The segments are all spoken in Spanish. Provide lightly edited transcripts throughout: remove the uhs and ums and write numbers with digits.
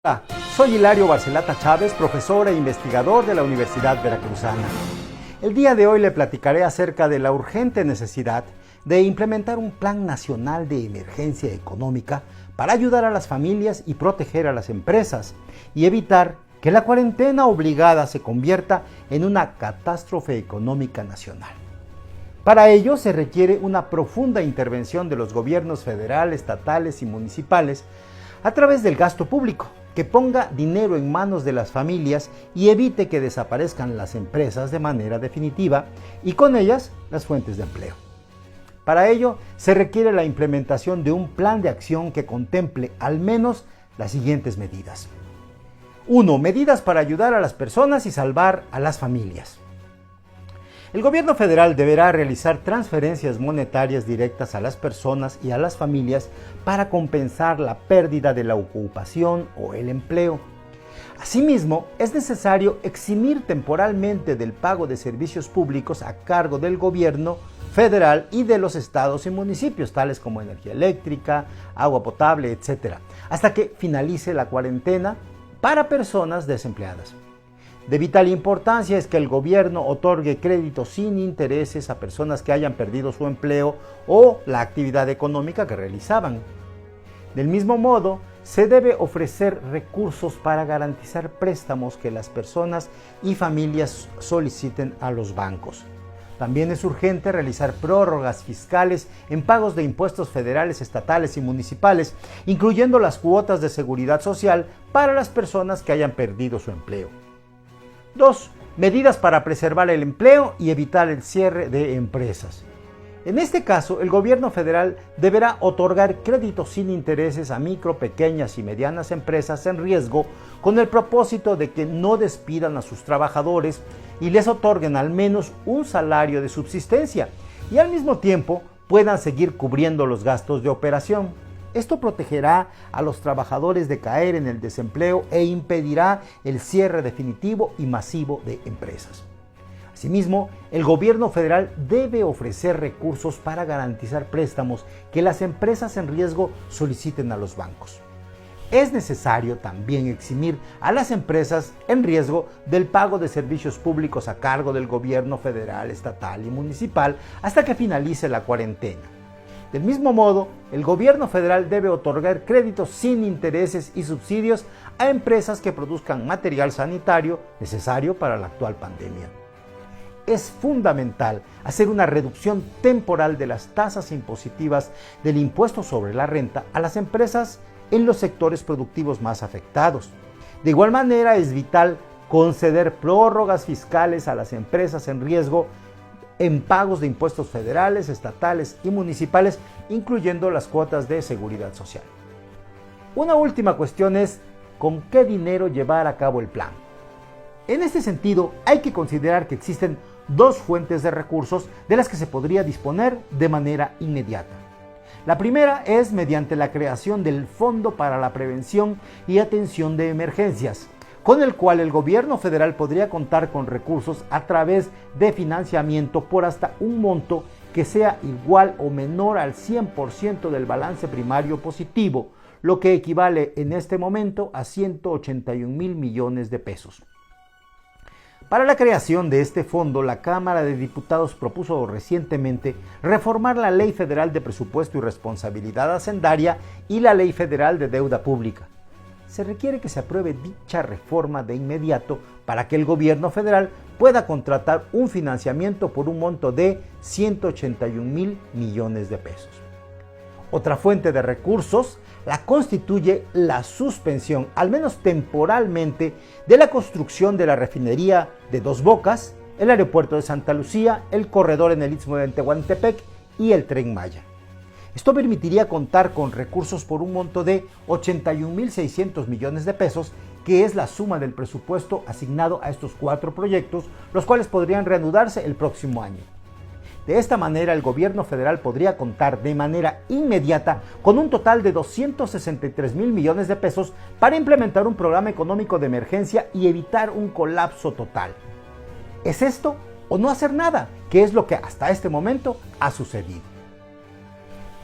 Hola, soy Hilario Barcelata Chávez, profesor e investigador de la Universidad Veracruzana. El día de hoy le platicaré acerca de la urgente necesidad de implementar un plan nacional de emergencia económica para ayudar a las familias y proteger a las empresas y evitar que la cuarentena obligada se convierta en una catástrofe económica nacional. Para ello se requiere una profunda intervención de los gobiernos federal, estatales y municipales a través del gasto público, que ponga dinero en manos de las familias y evite que desaparezcan las empresas de manera definitiva y con ellas las fuentes de empleo. Para ello se requiere la implementación de un plan de acción que contemple al menos las siguientes medidas. 1. Medidas para ayudar a las personas y salvar a las familias. El gobierno federal deberá realizar transferencias monetarias directas a las personas y a las familias para compensar la pérdida de la ocupación o el empleo. Asimismo, es necesario eximir temporalmente del pago de servicios públicos a cargo del gobierno federal y de los estados y municipios, tales como energía eléctrica, agua potable, etc., hasta que finalice la cuarentena para personas desempleadas. De vital importancia es que el gobierno otorgue créditos sin intereses a personas que hayan perdido su empleo o la actividad económica que realizaban. Del mismo modo, se debe ofrecer recursos para garantizar préstamos que las personas y familias soliciten a los bancos. También es urgente realizar prórrogas fiscales en pagos de impuestos federales, estatales y municipales, incluyendo las cuotas de seguridad social para las personas que hayan perdido su empleo. 2. Medidas para preservar el empleo y evitar el cierre de empresas. En este caso, el gobierno federal deberá otorgar créditos sin intereses a micro, pequeñas y medianas empresas en riesgo con el propósito de que no despidan a sus trabajadores y les otorguen al menos un salario de subsistencia y al mismo tiempo puedan seguir cubriendo los gastos de operación. Esto protegerá a los trabajadores de caer en el desempleo e impedirá el cierre definitivo y masivo de empresas. Asimismo, el gobierno federal debe ofrecer recursos para garantizar préstamos que las empresas en riesgo soliciten a los bancos. Es necesario también eximir a las empresas en riesgo del pago de servicios públicos a cargo del gobierno federal, estatal y municipal hasta que finalice la cuarentena. Del mismo modo, el gobierno federal debe otorgar créditos sin intereses y subsidios a empresas que produzcan material sanitario necesario para la actual pandemia. Es fundamental hacer una reducción temporal de las tasas impositivas del impuesto sobre la renta a las empresas en los sectores productivos más afectados. De igual manera, es vital conceder prórrogas fiscales a las empresas en riesgo en pagos de impuestos federales, estatales y municipales, incluyendo las cuotas de seguridad social. Una última cuestión es ¿con qué dinero llevar a cabo el plan? En este sentido, hay que considerar que existen dos fuentes de recursos de las que se podría disponer de manera inmediata. La primera es mediante la creación del Fondo para la Prevención y Atención de Emergencias, con el cual el gobierno federal podría contar con recursos a través de financiamiento por hasta un monto que sea igual o menor al 100% del balance primario positivo, lo que equivale en este momento a 181,000 millones de pesos. Para la creación de este fondo, la Cámara de Diputados propuso recientemente reformar la Ley Federal de Presupuesto y Responsabilidad Hacendaria y la Ley Federal de Deuda Pública. Se requiere que se apruebe dicha reforma de inmediato para que el gobierno federal pueda contratar un financiamiento por un monto de 181,000 millones de pesos. Otra fuente de recursos la constituye la suspensión, al menos temporalmente, de la construcción de la refinería de Dos Bocas, el aeropuerto de Santa Lucía, el corredor en el Istmo de Tehuantepec y el Tren Maya. Esto permitiría contar con recursos por un monto de 81,600 millones de pesos, que es la suma del presupuesto asignado a estos 4 proyectos, los cuales podrían reanudarse el próximo año. De esta manera, el gobierno federal podría contar de manera inmediata con un total de 263,000 millones de pesos para implementar un programa económico de emergencia y evitar un colapso total. ¿Es esto o no hacer nada?, que es lo que hasta este momento ha sucedido.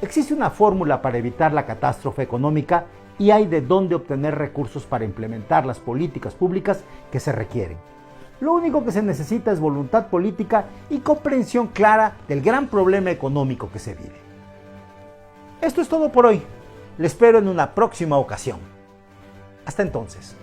Existe una fórmula para evitar la catástrofe económica y hay de dónde obtener recursos para implementar las políticas públicas que se requieren. Lo único que se necesita es voluntad política y comprensión clara del gran problema económico que se vive. Esto es todo por hoy. Le espero en una próxima ocasión. Hasta entonces.